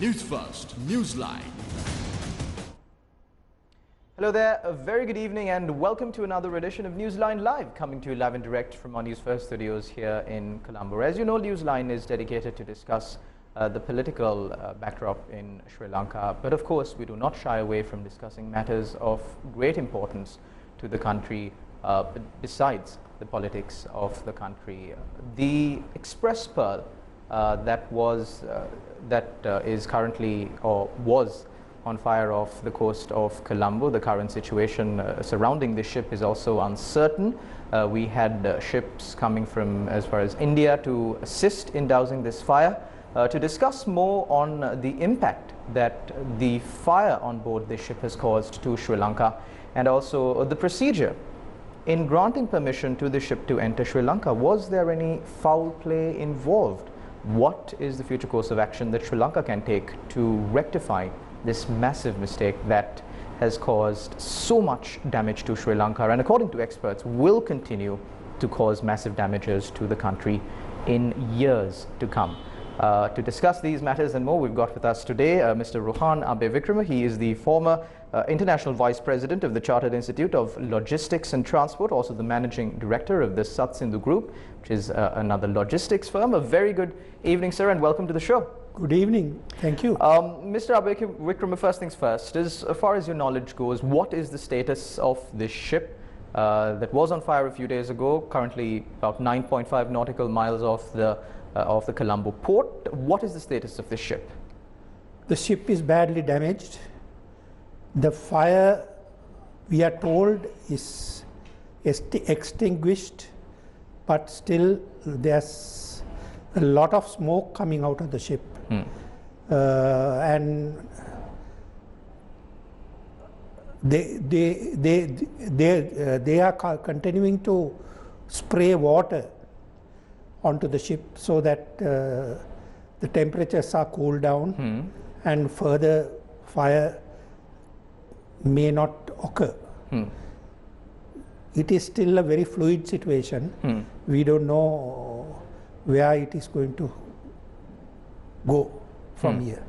Newsfirst Newsline. Hello there, a very good evening and welcome to another edition of Newsline Live, coming to you live and direct from our Newsfirst studios here in Colombo. As you know, Newsline is dedicated to discuss the political backdrop in Sri Lanka, but of course we do not shy away from discussing matters of great importance to the country besides the politics of the country. The Express Pearl that is currently or was on fire off the coast of Colombo. The current situation surrounding the ship is also uncertain. We had ships coming from as far as India to assist in dousing this fire. To discuss more on the impact that the fire on board this ship has caused to Sri Lanka, and also the procedure in granting permission to the ship to enter Sri Lanka. Was there any foul play involved? What is the future course of action that Sri Lanka can take to rectify this massive mistake that has caused so much damage to Sri Lanka, and according to experts will continue to cause massive damages to the country in years to come? To discuss these matters and more, we've got with us today Mr. Rohan Abeywickrama. He is the former International Vice President of the Chartered Institute of Logistics and Transport, also the Managing Director of the Sat Sindhu Group, which is another logistics firm. A very good evening, sir, and welcome to the show. Good evening. Thank you. Mr. Abeywickrama, first things first, as far as your knowledge goes, what is the status of this ship that was on fire a few days ago, currently about 9.5 nautical miles off the Colombo port? What is the status of this ship? The ship is badly damaged. The fire, we are told, is extinguished, but still there's a lot of smoke coming out of the ship. And they are continuing to spray water onto the ship so that the temperatures are cooled down and further fire may not occur. It is still a very fluid situation. We don't know where it is going to go from here.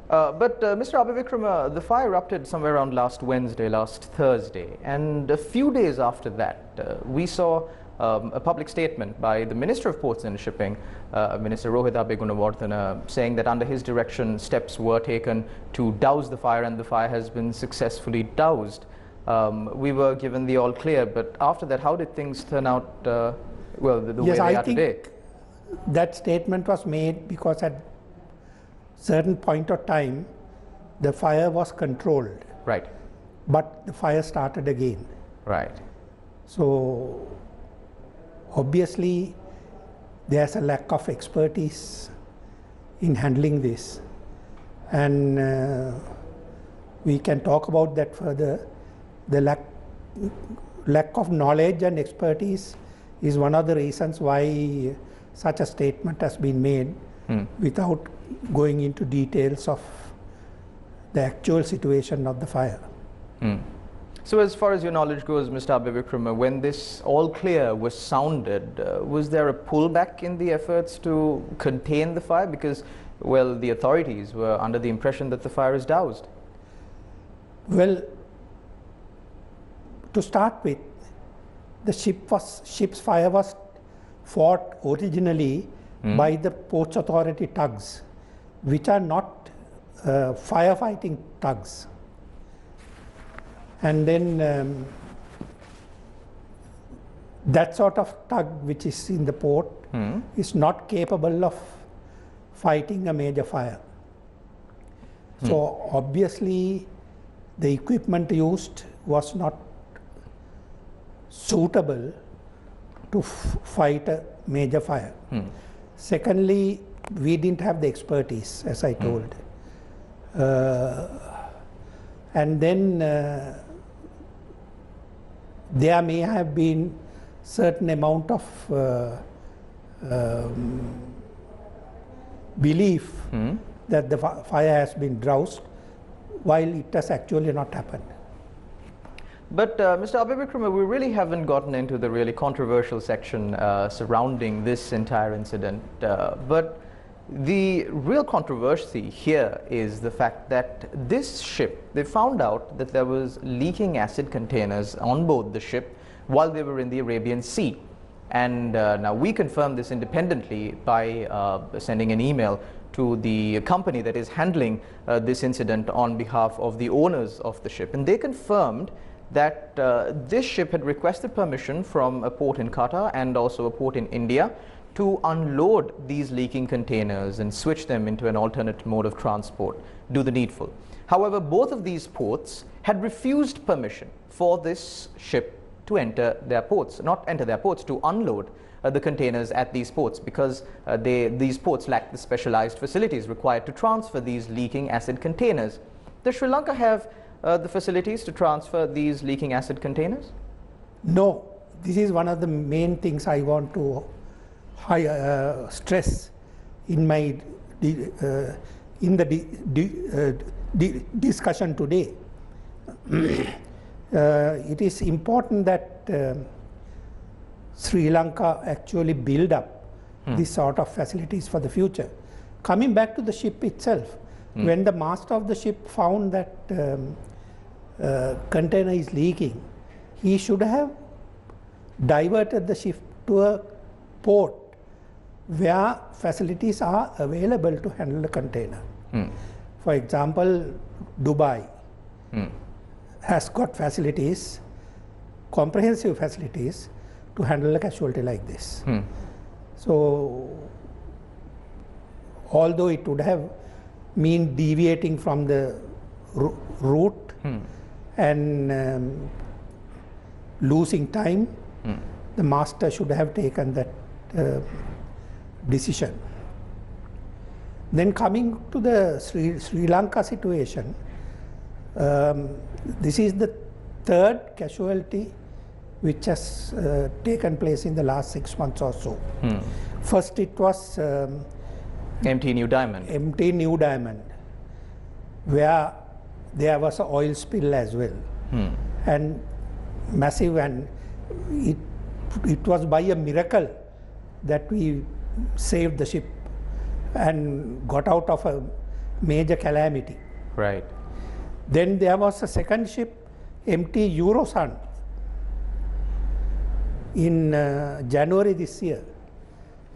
But Mr. Abeywickrama, the fire erupted somewhere around last Thursday, and a few days after that, we saw a public statement by the Minister of Ports and Shipping, Minister Rohan Abeywickrama, saying that under his direction steps were taken to douse the fire, and the fire has been successfully doused. We were given the all clear, but after that, how did things turn out well, the way they are today? That statement was made because at certain point of time the fire was controlled. Right. But the fire started again. Right. So obviously there's a lack of expertise in handling this, and we can talk about that further. The lack of knowledge and expertise is one of the reasons why such a statement has been made without going into details of the actual situation of the fire. So as far as your knowledge goes, Mr. Abeywickrama, when this all clear was sounded, was there a pullback in the efforts to contain the fire? Because, well, the authorities were under the impression that the fire is doused. Well, to start with, the ship's fire was fought originally by the Ports Authority tugs, which are not firefighting tugs. And then that sort of tug which is in the port is not capable of fighting a major fire. So obviously the equipment used was not suitable to fight a major fire. Secondly, we didn't have the expertise, as I told. And then there may have been certain amount of belief that the fire has been doused, while it has actually not happened. But Mr. Abeywickrama, we really haven't gotten into the really controversial section surrounding this entire incident. But The real controversy here is the fact that this ship, they found out that there was leaking acid containers on board the ship while they were in the Arabian Sea. And now we confirmed this independently by sending an email to the company that is handling this incident on behalf of the owners of the ship. And they confirmed that this ship had requested permission from a port in Qatar and also a port in India to unload these leaking containers and switch them into an alternate mode of transport, do the needful. However, both of these ports had refused permission for this ship to enter their ports, not enter their ports, to unload the containers at these ports, because these ports lack the specialized facilities required to transfer these leaking acid containers. Does Sri Lanka have the facilities to transfer these leaking acid containers? No, this is one of the main things I want to stress in my discussion today. It is important that Sri Lanka actually build up this sort of facilities for the future. Coming back to the ship itself, when the master of the ship found that container is leaking, he should have diverted the ship to a port where facilities are available to handle the container. For example, Dubai has got facilities, comprehensive facilities, to handle a casualty like this. So, although it would have mean deviating from the route and losing time, the master should have taken that decision. Then coming to the Sri Lanka situation, this is the third casualty which has taken place in the last 6 months or so. First it was MT New Diamond. MT New Diamond, where there was an oil spill as well, and massive, and it was by a miracle that we saved the ship and got out of a major calamity. Right. Then there was a second ship, MT Eurosun, in January this year.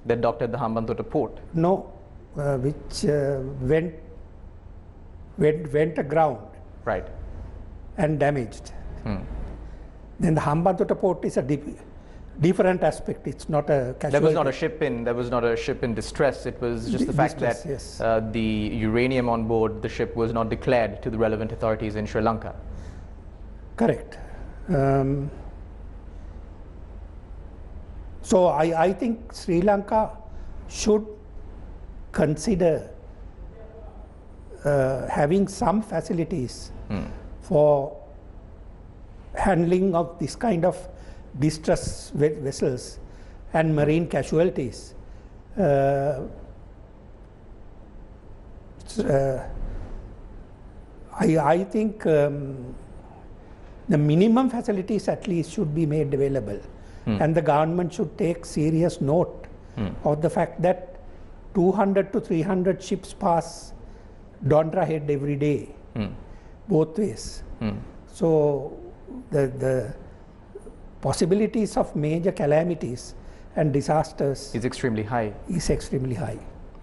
That docked at the Hambantota port? No, which went aground. Right. And damaged. Then the Hambantota port is a different aspect. It's not a casualty. There was not a ship in distress. It was just the fact that yes, the uranium on board the ship was not declared to the relevant authorities in Sri Lanka. Correct. So I think Sri Lanka should consider having some facilities for handling of this kind of distress vessels and marine casualties. I think the minimum facilities at least should be made available, and the government should take serious note of the fact that 200 to 300 ships pass Dondra Head every day, both ways. So the possibilities of major calamities and disasters is extremely high.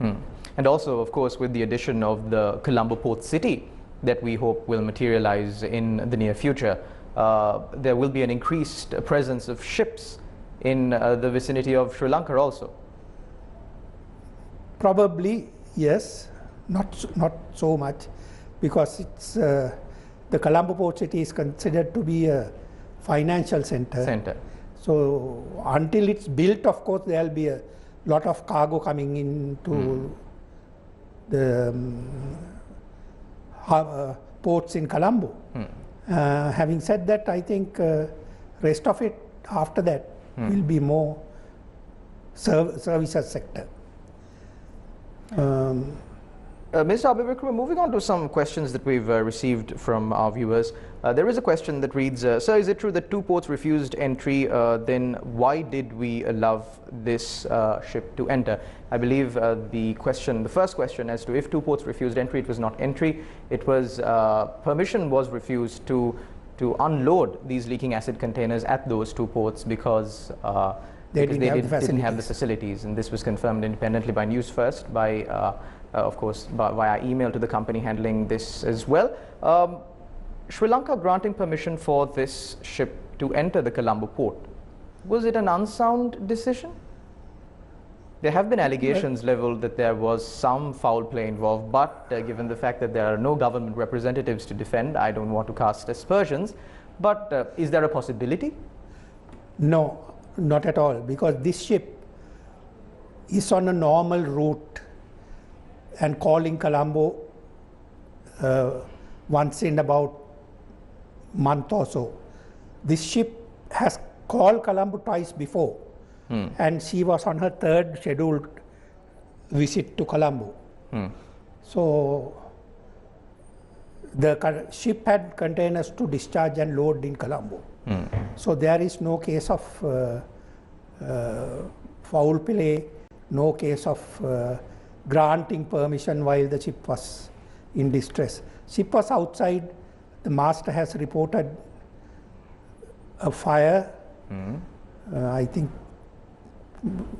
And also, of course, with the addition of the Colombo Port City that we hope will materialize in the near future, there will be an increased presence of ships in the vicinity of Sri Lanka also. Probably, yes, not so much, because it's the Colombo Port City is considered to be a financial center. So until it's built, of course, there will be a lot of cargo coming into the ports in Colombo. Having said that, I think rest of it after that will be more services sector. Mr. Abeywickrama, moving on to some questions that we've received from our viewers. There is a question that reads, Sir, is it true that 2 ports refused entry? Then why did we allow this ship to enter? I believe the first question as to if 2 ports refused entry, it was not entry. It was permission was refused to unload these leaking acid containers at those 2 ports because they didn't have the facilities. And this was confirmed independently by Newsfirst, of course, via email to the company handling this as well. Sri Lanka granting permission for this ship to enter the Colombo port, was it an unsound decision? There have been allegations leveled that there was some foul play involved, but given the fact that there are no government representatives to defend, I don't want to cast aspersions, but is there a possibility? No, not at all, because this ship is on a normal route and calling Colombo once in about month or so. This ship has called Colombo twice before, and she was on her 3rd scheduled visit to Colombo. So the ship had containers to discharge and load in Colombo. So there is no case of foul play, no case of granting permission while the ship was in distress. Ship was outside. The master has reported a fire, I think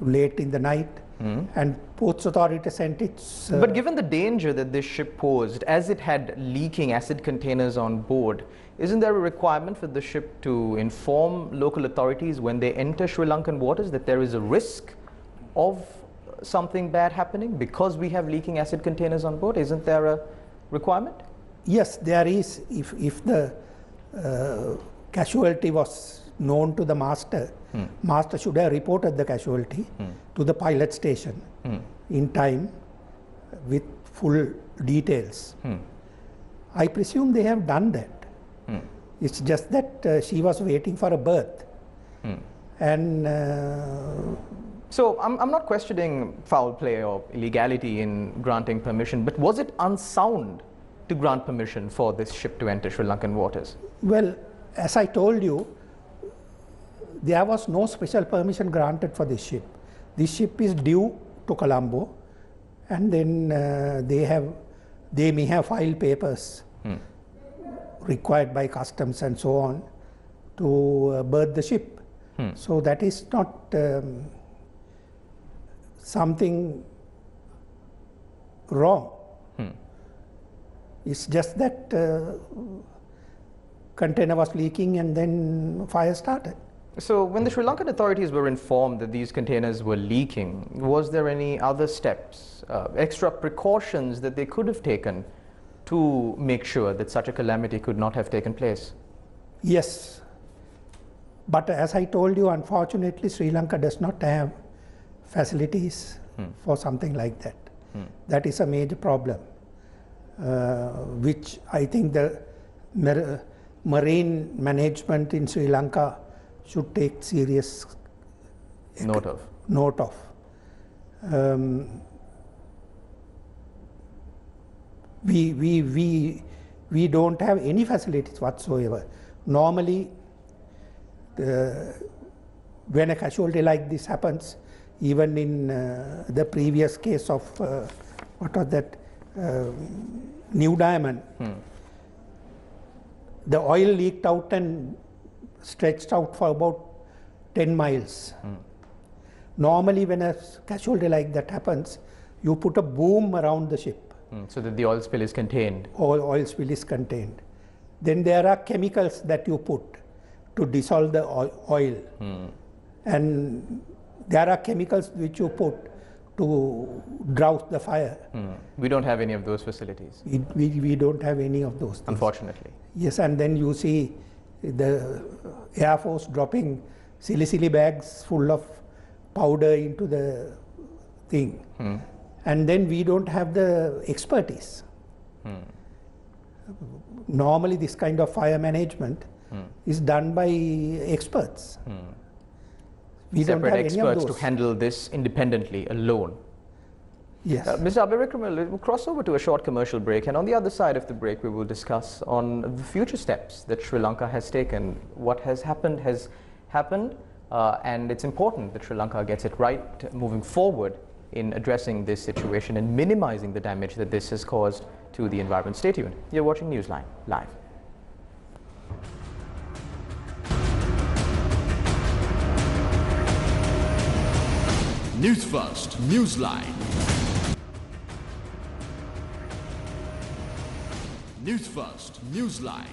late in the night, and Ports Authority sent its... But given the danger that this ship posed, as it had leaking acid containers on board, isn't there a requirement for the ship to inform local authorities when they enter Sri Lankan waters that there is a risk of something bad happening because we have leaking acid containers on board? Isn't there a requirement? Yes, there is. If the casualty was known to the master, master should have reported the casualty to the pilot station in time with full details. I presume they have done that. It's just that she was waiting for a berth. And so I'm not questioning foul play or illegality in granting permission, but was it unsound to grant permission for this ship to enter Sri Lankan waters? Well, as I told you, there was no special permission granted for this ship. This ship is due to Colombo, and then they may have filed papers required by customs and so on to berth the ship. So that is not something wrong. It's just that container was leaking and then fire started. So when the Sri Lankan authorities were informed that these containers were leaking, was there any other steps, extra precautions that they could have taken to make sure that such a calamity could not have taken place? Yes. But as I told you, unfortunately, Sri Lanka does not have facilities for something like that. That is a major problem, which I think the marine management in Sri Lanka should take serious note of. We don't have any facilities whatsoever. Normally, when a casualty like this happens, even in the previous case of what was that, New Diamond, the oil leaked out and stretched out for about 10 miles. Normally when a casualty like that happens, you put a boom around the ship. So that the oil spill is contained. Oil spill is contained. Then there are chemicals that you put to dissolve the oil. And there are chemicals which you put to douse the fire. We don't have any of those facilities. We don't have any of those things. Unfortunately. Yes, and then you see the Air Force dropping silly bags full of powder into the thing. And then we don't have the expertise. Normally this kind of fire management is done by experts. We don't have experts to handle this independently, alone. Yes. Mr. Abeywickrama, we'll cross over to a short commercial break, and on the other side of the break we will discuss on the future steps that Sri Lanka has taken. What has happened, and it's important that Sri Lanka gets it right moving forward in addressing this situation and minimizing the damage that this has caused to the environment. Stay tuned. You're watching Newsline Live. Newsfirst, Newsline. Newsfirst, Newsline.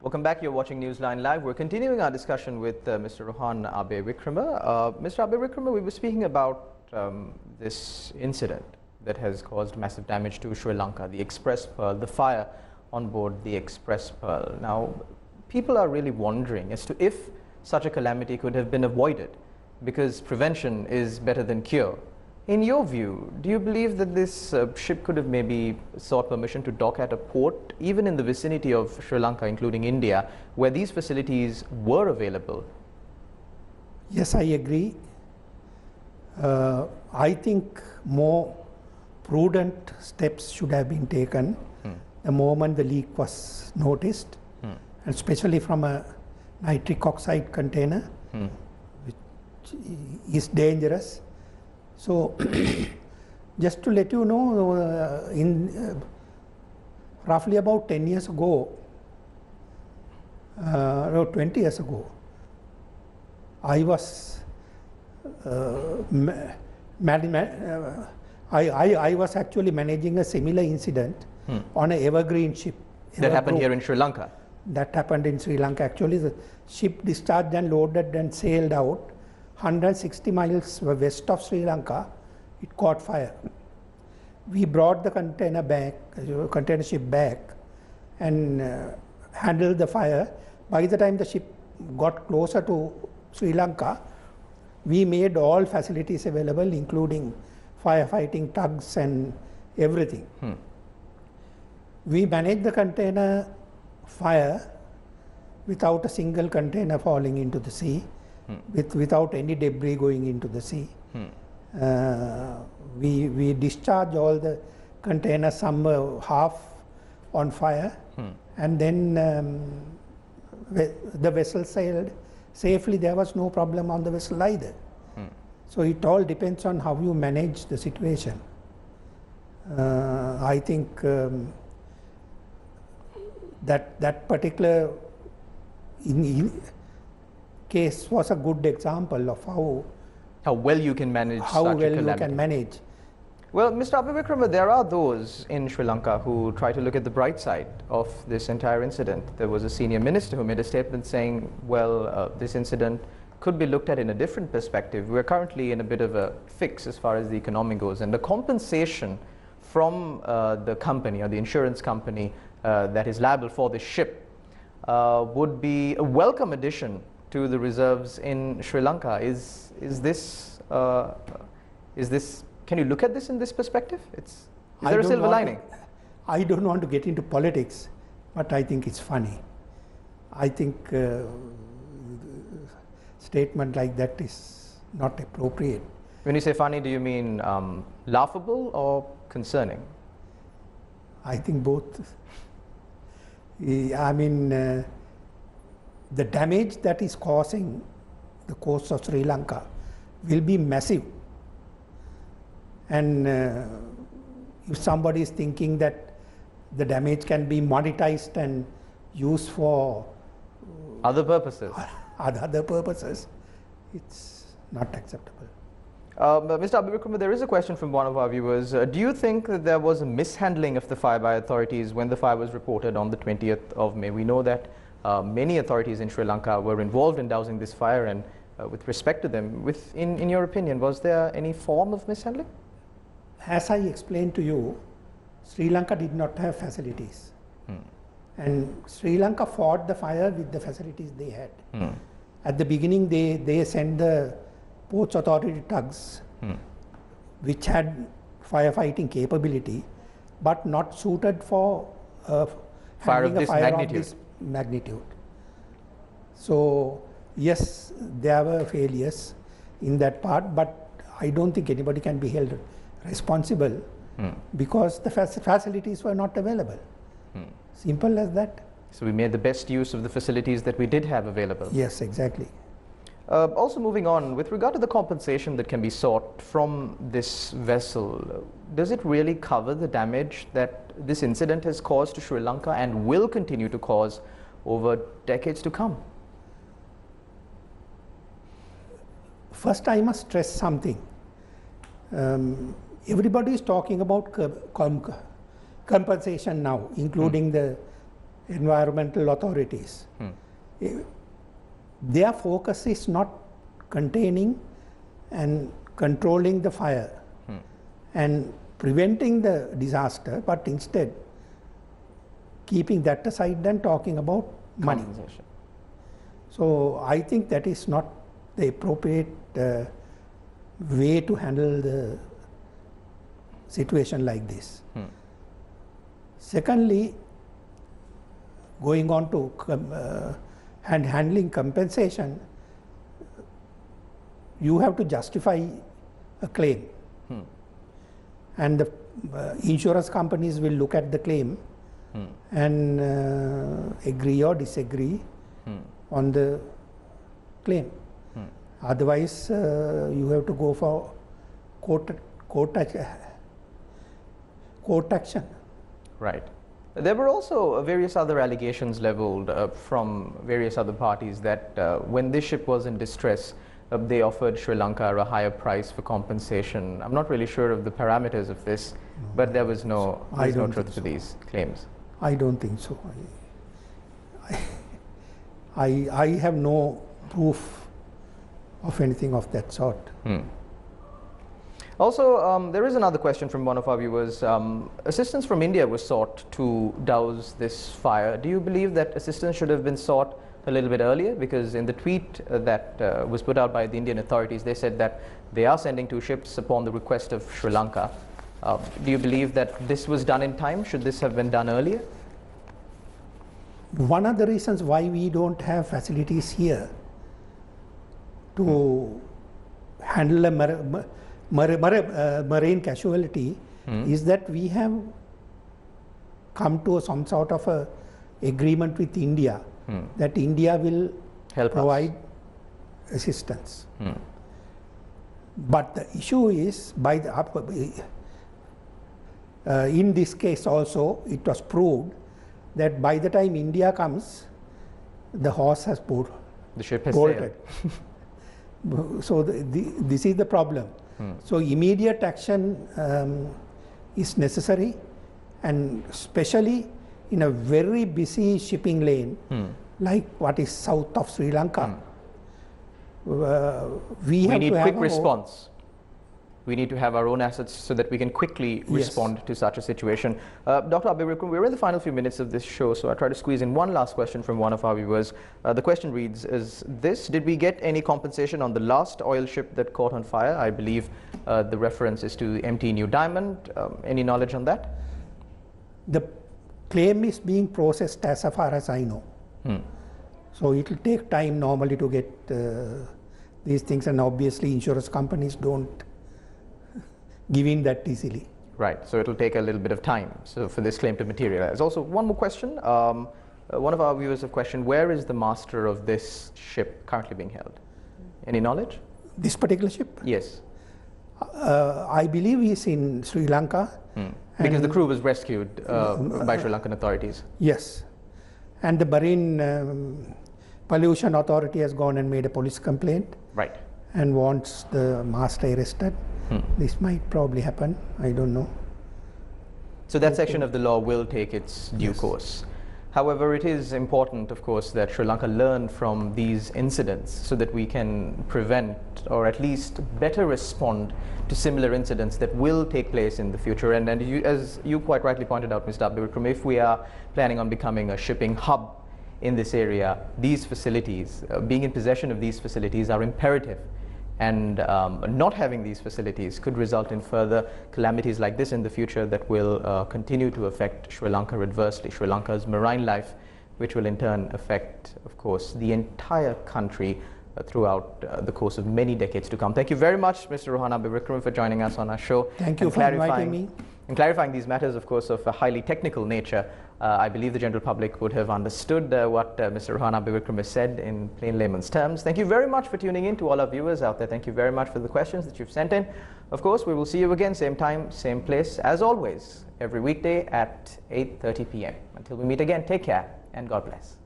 Welcome back. You're watching Newsline Live. We're continuing our discussion with Mr. Rohan Abeywickrama. Mr. Abeywickrama, we were speaking about this incident that has caused massive damage to Sri Lanka, the Express Pearl, the fire on board the Express Pearl. Now, people are really wondering as to if such a calamity could have been avoided, because prevention is better than cure. In your view, do you believe that this ship could have maybe sought permission to dock at a port, even in the vicinity of Sri Lanka, including India, where these facilities were available? Yes, I agree. I think more prudent steps should have been taken the moment the leak was noticed, and especially from a nitric oxide container, which is dangerous. So, just to let you know, in roughly about 10 years ago, or 20 years ago, I was I was actually managing a similar incident on an evergreen ship. That happened here in Sri Lanka? That happened in Sri Lanka. Actually, the ship discharged and loaded and sailed out 160 miles west of Sri Lanka. It caught fire. We brought the container ship back and handled the fire. By the time the ship got closer to Sri Lanka, we made all facilities available, including firefighting tugs and everything. We managed the container fire without a single container falling into the sea, without any debris going into the sea. We discharged all the containers, some were half on fire, and then the vessel sailed safely. There was no problem on the vessel either. So it all depends on how you manage the situation. I think that particular case was a good example of how well you can manage such a calamity. You can manage. Well, Mr. Abeywickrama, there are those in Sri Lanka who try to look at the bright side of this entire incident. There was a senior minister who made a statement saying, well, this incident could be looked at in a different perspective. We're currently in a bit of a fix as far as the economy goes, and the compensation from the company or the insurance company that is liable for this ship would be a welcome addition to the reserves in Sri Lanka. Is this can you look at this in this perspective? Is there a silver lining? I don't want to get into politics, but I think it's funny. I think statement like that is not appropriate. When you say funny, do you mean laughable or concerning? I think both. I mean, the damage that is causing the coast of Sri Lanka will be massive. And if somebody is thinking that the damage can be monetized and used for other purposes, it's not acceptable. Mr. Abeywickrama, there is a question from one of our viewers. Do you think that there was a mishandling of the fire by authorities when the fire was reported on the 20th of May? We know that many authorities in Sri Lanka were involved in dousing this fire, and with respect to them, in your opinion, was there any form of mishandling? As I explained to you, Sri Lanka did not have facilities. And Sri Lanka fought the fire with the facilities they had. At the beginning, they sent the Ports Authority tugs, which had firefighting capability, but not suited for fire of this magnitude. So yes, there were failures in that part, but I don't think anybody can be held responsible because the facilities were not available. Simple as that. So we made the best use of the facilities that we did have available. Yes, exactly. Also moving on, with regard to the compensation that can be sought from this vessel, does it really cover the damage that this incident has caused to Sri Lanka and will continue to cause over decades to come? First, I must stress something. Everybody is talking about compensation now, including the environmental authorities. Their focus is not containing and controlling the fire and preventing the disaster, but instead keeping that aside and talking about money. So I think that is not the appropriate way to handle the situation like this. Secondly, going on to handling compensation, you have to justify a claim. And the insurance companies will look at the claim and agree or disagree on the claim. Otherwise, you have to go for court action. Right. There were also various other allegations leveled from various other parties that when this ship was in distress, they offered Sri Lanka a higher price for compensation. I'm not really sure of the parameters of this, but there was no truth to these claims. I don't think so. I have no proof of anything of that sort. Also, there is another question from one of our viewers. Assistance from India was sought to douse this fire. Do you believe that assistance should have been sought a little bit earlier? Because in the tweet that was put out by the Indian authorities, they said that they are sending 2 ships upon the request of Sri Lanka. Do you believe that this was done in time? Should this have been done earlier? One of the reasons why we don't have facilities here to handle a marine casualty is that we have come to some sort of a agreement with India that India will provide assistance. But the issue is, by the in this case also, it was proved that by the time India comes, the horse has bolted. The ship has sailed. So this is the problem. So immediate action is necessary, and especially in a very busy shipping lane like what is south of Sri Lanka. We need quick response. We need to have our own assets so that we can quickly respond to such a situation. Dr. Abeywickrama, we're in the final few minutes of this show, so I try to squeeze in one last question from one of our viewers. The question reads, is this: did we get any compensation on the last oil ship that caught on fire? I believe the reference is to MT New Diamond. Any knowledge on that? The claim is being processed as far as I know. So it will take time normally to get these things, and obviously insurance companies don't give in that easily. Right, so it'll take a little bit of time for this claim to materialize. Also, one more question. One of our viewers have questioned, where is the master of this ship currently being held? Any knowledge? This particular ship? Yes. I believe he's in Sri Lanka. Because the crew was rescued by Sri Lankan authorities. Yes. And the Marine Pollution Authority has gone and made a police complaint. Right. And wants the master arrested. This might probably happen. I don't know. So that section of the law will take its due course. However, it is important, of course, that Sri Lanka learn from these incidents so that we can prevent or at least better respond to similar incidents that will take place in the future. And as you quite rightly pointed out, Mr. Abeywickrama, if we are planning on becoming a shipping hub in this area, these facilities, being in possession of these facilities are imperative. And not having these facilities could result in further calamities like this in the future that will continue to affect Sri Lanka adversely, Sri Lanka's marine life, which will in turn affect, of course, the entire country throughout the course of many decades to come. Thank you very much, Mr. Rohan Abeywickrama, for joining us on our show. Thank you for inviting me. And clarifying these matters, of course, of a highly technical nature. I believe the general public would have understood what Mr. Rohan Abeywickrama said in plain layman's terms. Thank you very much for tuning in. To all our viewers out there, thank you very much for the questions that you've sent in. Of course, we will see you again, same time, same place, as always, every weekday at 8:30 p.m. Until we meet again, take care and God bless.